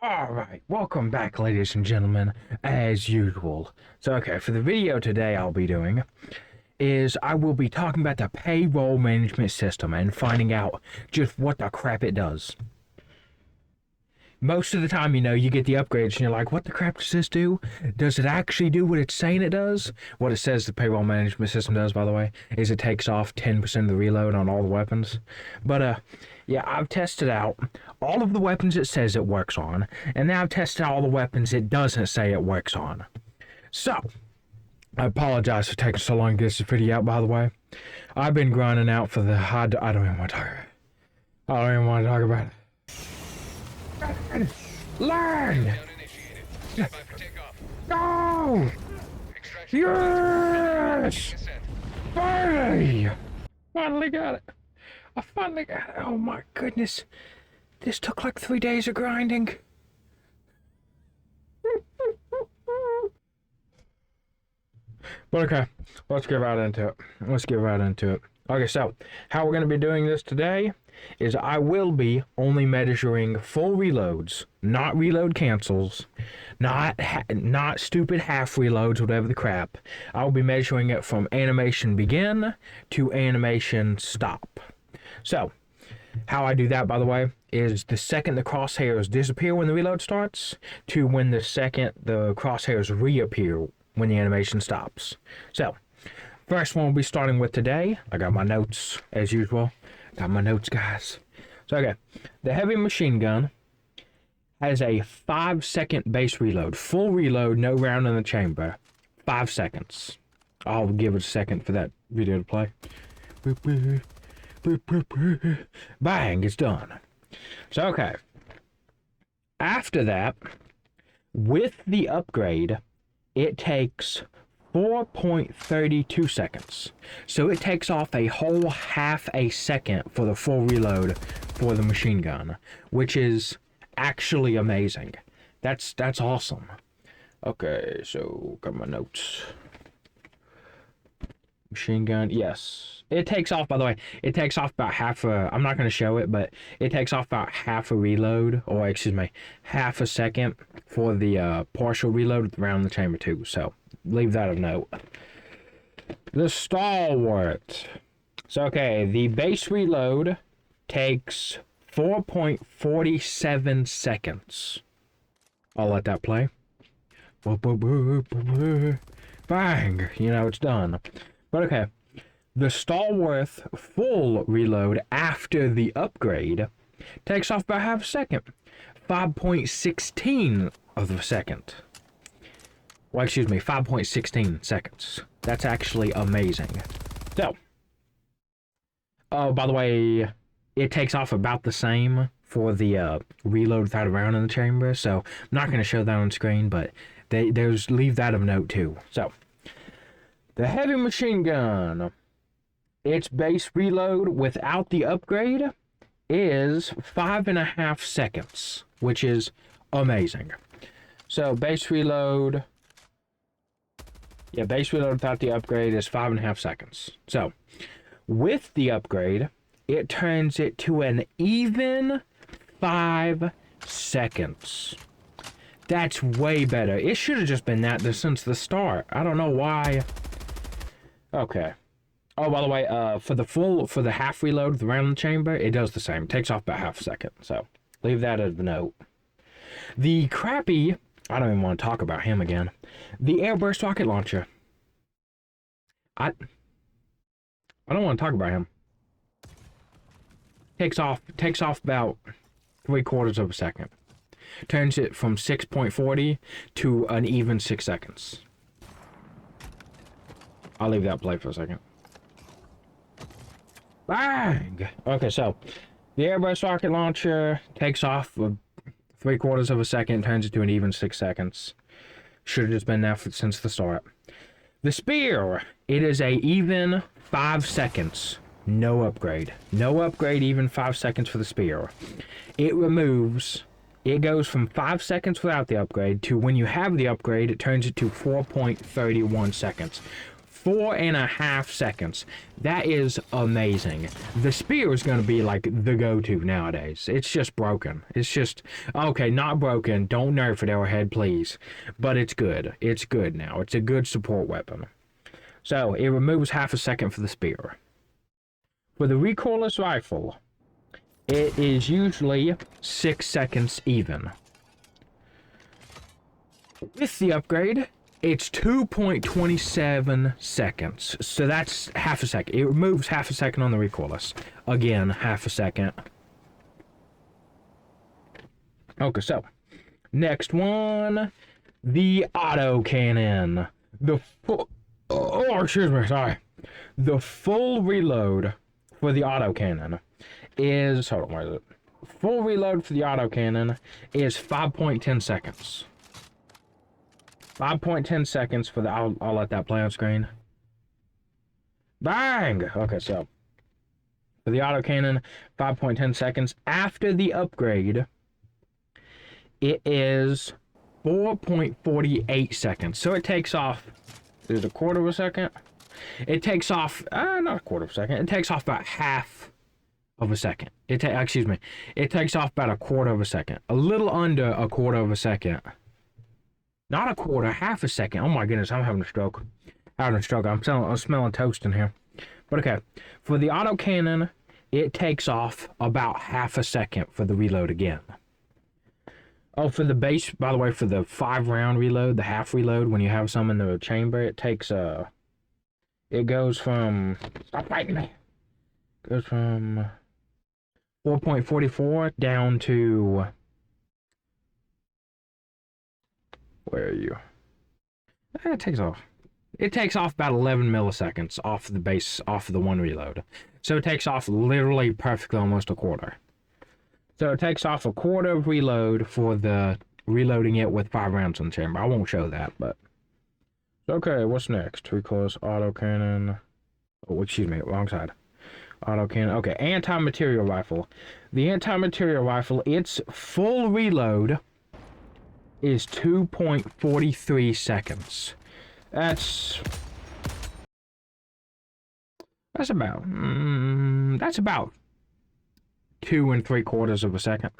Alright, welcome back, ladies and gentlemen, as usual. So, okay, for the video today I'll be doing is I will be talking about the payroll management system and finding out just what the crap it does. Most of the time, you get the upgrades and you're like, what the crap does this do? Does it actually do what it's saying it does? What it says the payroll management system does, by the way, is it takes off 10% of the reload on all the weapons. But, yeah, I've tested out all of the weapons it says it works on, and now I've tested out all the weapons it doesn't say it works on. So, I apologize for taking so long to get this video out, by the way. I've been grinding out for the I don't even want to talk about it. Learn! No! Yes! Finally! Finally got it. I finally got it. Oh my goodness. This took like 3 days of grinding. But okay, let's get right into it. Okay, so how we're going to be doing this today is I will be only measuring full reloads, not reload cancels, not stupid half reloads, whatever the crap. I'll be measuring it from animation begin to animation stop. So, how I do that, by the way, is the second the crosshairs disappear when the reload starts to when the second the crosshairs reappear when the animation stops. So, first one we'll be starting with today. I got my notes, as usual. Got my notes, guys. So, okay. The heavy machine gun has a 5-second base reload. Full reload, no round in the chamber. 5 seconds. I'll give it a second for that video to play. Bang, it's done. So, okay. After that, with the upgrade, it takes 4.32 seconds. So it takes off a whole half a second for the full reload for the machine gun, which is actually amazing. That's awesome. Okay, so got my notes. Machine gun, yes. It takes off, by the way, it takes off about half a, I'm not going to show it, but it takes off about half a reload, or excuse me, half a second for the partial reload around the chamber too, so leave that a note. The stalwart. So, okay, the base reload takes 4.47 seconds. I'll let that play. Bang! It's done. But okay, the stalwart full reload after the upgrade takes off about half a second. 5.16 of a second. Well, excuse me, 5.16 seconds. That's actually amazing. So, oh, by the way, it takes off about the same for the reload without a round in the chamber, so I'm not going to show that on screen, but there's leave that of note too. So, the heavy machine gun, its base reload without the upgrade is 5.5 seconds, which is amazing. So, base reload without the upgrade is 5.5 seconds. So, with the upgrade, it turns it to an even 5 seconds. That's way better. It should have just been that since the start. I don't know why. Okay. Oh, by the way, for the half reload around the chamber, it does the same. It takes off about half a second. So, leave that as a note. The crappy, I don't even want to talk about him again. The airburst rocket launcher. I don't want to talk about him. Takes off about 3/4 of a second. Turns it from 6.40 to an even 6 seconds. I'll leave that play for a second. Bang! Okay, so the airburst rocket launcher takes off 3/4 of a second, turns it to an even 6 seconds. Should have just been that since the start. The spear, it is a even 5 seconds. No upgrade. No upgrade, even 5 seconds for the spear. It goes from 5 seconds without the upgrade to when you have the upgrade, it turns it to 4.31 seconds. 4.5 seconds. That is amazing. The spear is going to be like the go-to nowadays. It's just broken. It's just, okay, not broken. Don't nerf it, Arrowhead, please. But it's good. It's good now. It's a good support weapon. So, it removes half a second for the spear. For the recoilless rifle, it is usually 6 seconds even. With the upgrade, it's 2.27 seconds. So that's half a second. It removes half a second on the recoilless. Again, half a second. Okay, so next one, the autocannon. The full, oh, excuse me, sorry. The full reload for the autocannon is, hold on, where is it? Full reload for the autocannon is 5.10 seconds. 5.10 seconds for the, I'll let that play on screen. Bang! Okay, so for the autocannon, 5.10 seconds. After the upgrade, it is 4.48 seconds. So it takes off, is it a quarter of a second? It takes off, not a quarter of a second. It takes off about half of a second. It takes off about a quarter of a second. A little under a quarter of a second. Not a quarter, half a second. Oh my goodness, I'm having a stroke. I'm smelling toast in here. But okay, for the autocannon, it takes off about half a second for the reload again. Oh, for the base, by the way, for the 5-round reload, the half reload, when you have some in the chamber, it takes, it goes from, stop fighting me. It goes from 4.44 down to, where are you? It takes off. It takes off about 11 milliseconds off the base, off of the one reload. So it takes off literally perfectly almost a quarter. So it takes off a quarter of reload for the reloading it with 5 rounds in the chamber. I won't show that, but. Okay, what's next? Recoilless autocannon. Oh, excuse me, wrong side. Autocannon. Okay, anti-material rifle. The anti-material rifle, its full reload is 2.43 seconds. That's about 2 3/4 of a second.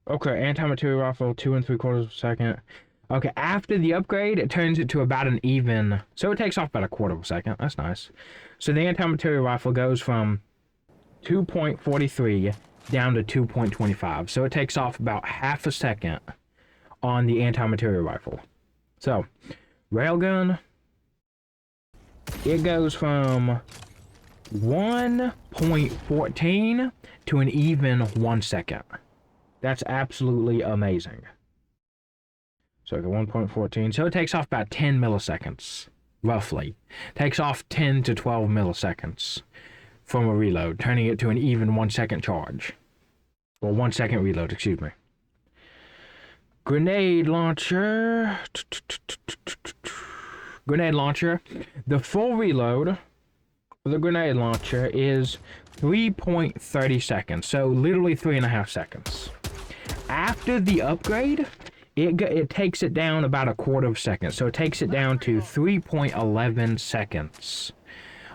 Okay, anti-material rifle, 2 3/4 of a second. Okay, after the upgrade, it turns it to about an even, so it takes off about a quarter of a second. That's nice. So the anti-material rifle goes from 2.43 down to 2.25. So it takes off about half a second on the anti-material rifle. So, railgun, it goes from 1.14 to an even 1 second. That's absolutely amazing. So, okay, 1.14. So it takes off about 10 milliseconds, roughly. Takes off 10 to 12 milliseconds from a reload, turning it to an even 1 second charge. Or 1 second reload, excuse me. Grenade launcher. Grenade launcher. The full reload for the grenade launcher is 3.30 seconds. So literally 3.5 seconds. After the upgrade, it takes it down about a quarter of a second. So it takes it down to 3.11 seconds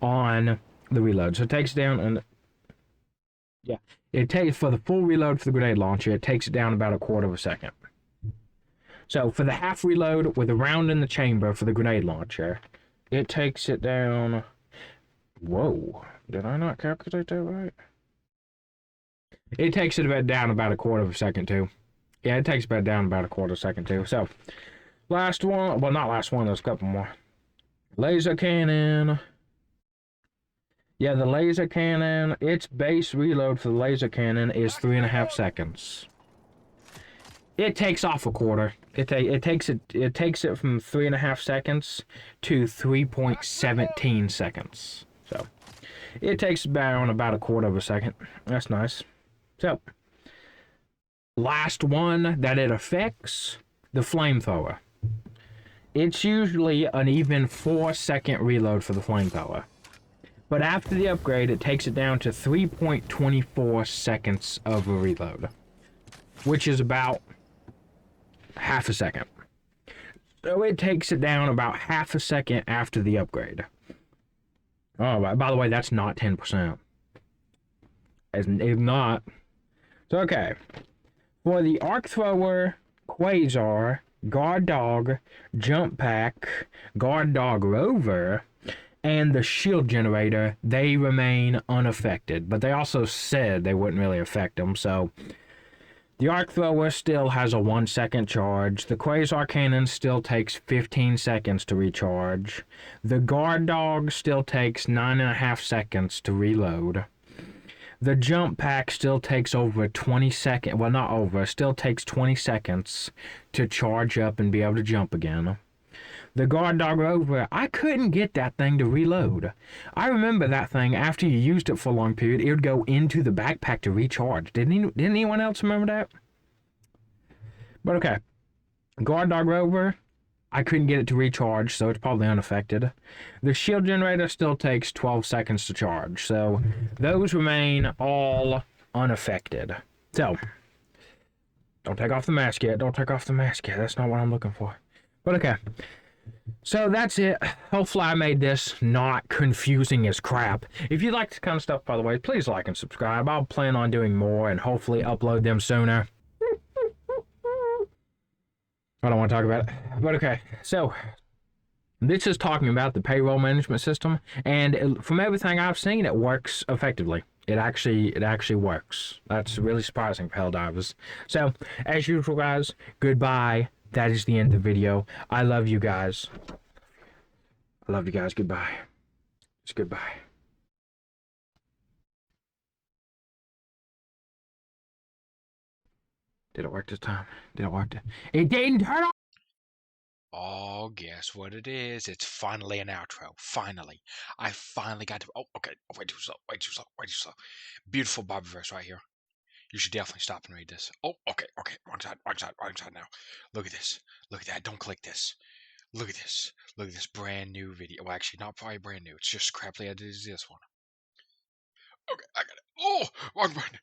on the reload. So it takes it down and yeah, it takes for the full reload for the grenade launcher, it takes it down about a quarter of a second. So for the half reload with a round in the chamber for the grenade launcher, it takes it down. Whoa, did I not calculate that right? It takes it down about a quarter of a second too. Yeah, it takes it down about a quarter of a second too. So last one, well not last one, there's a couple more. Laser cannon. Yeah, the laser cannon, its base reload for the laser cannon is 3.5 seconds. It takes off a quarter. It takes it from 3.5 seconds to 3.17 seconds. So it takes down about a quarter of a second. That's nice. So last one that it affects, the flamethrower. It's usually an even 4-second reload for the flamethrower. But after the upgrade, it takes it down to 3.24 seconds of a reload, which is about half a second. So it takes it down about half a second after the upgrade. Oh, by the way, that's not 10%. It's not. So, okay. For the Arc Thrower, Quasar, Guard Dog, Jump Pack, Guard Dog Rover, and the Shield Generator, they remain unaffected. But they also said they wouldn't really affect them, so... The Arc Thrower still has a 1-second charge. The Quasar Cannon still takes 15 seconds to recharge. The Guard Dog still takes 9.5 seconds to reload. The Jump Pack still takes over 20 seconds. Well, not over. Still takes 20 seconds to charge up and be able to jump again. The Guard Dog Rover, I couldn't get that thing to reload. I remember that thing, after you used it for a long period, it would go into the backpack to recharge. Didn't anyone else remember that? But okay. Guard Dog Rover, I couldn't get it to recharge, so it's probably unaffected. The Shield Generator still takes 12 seconds to charge, so those remain all unaffected. So, don't take off the mask yet. Don't take off the mask yet. That's not what I'm looking for. But okay. So that's it. Hopefully I made this not confusing as crap. If you like this kind of stuff, by the way, please like and subscribe. I'll plan on doing more and hopefully upload them sooner. I don't want to talk about it. But okay, so this is talking about the payroll management system, and from everything I've seen, it works effectively. It actually works. That's really surprising for Helldivers. So, as usual, guys, goodbye. That is the end of the video. I love you guys. I love you guys. Goodbye. Just goodbye. Did it work this time? Did it work? It didn't turn on! Oh, guess what it is? It's finally an outro. Finally. I finally got to... Oh, okay. Oh, way too slow. Way too slow. Way too slow. Beautiful Bible verse right here. You should definitely stop and read this. Oh, okay. Okay. Wrong side now. Look at this. Look at that. Don't click this. Look at this. Look at this brand new video. Well, actually, not probably brand new. It's just crappily edited as this one. Okay, I got it. Oh, wrong button.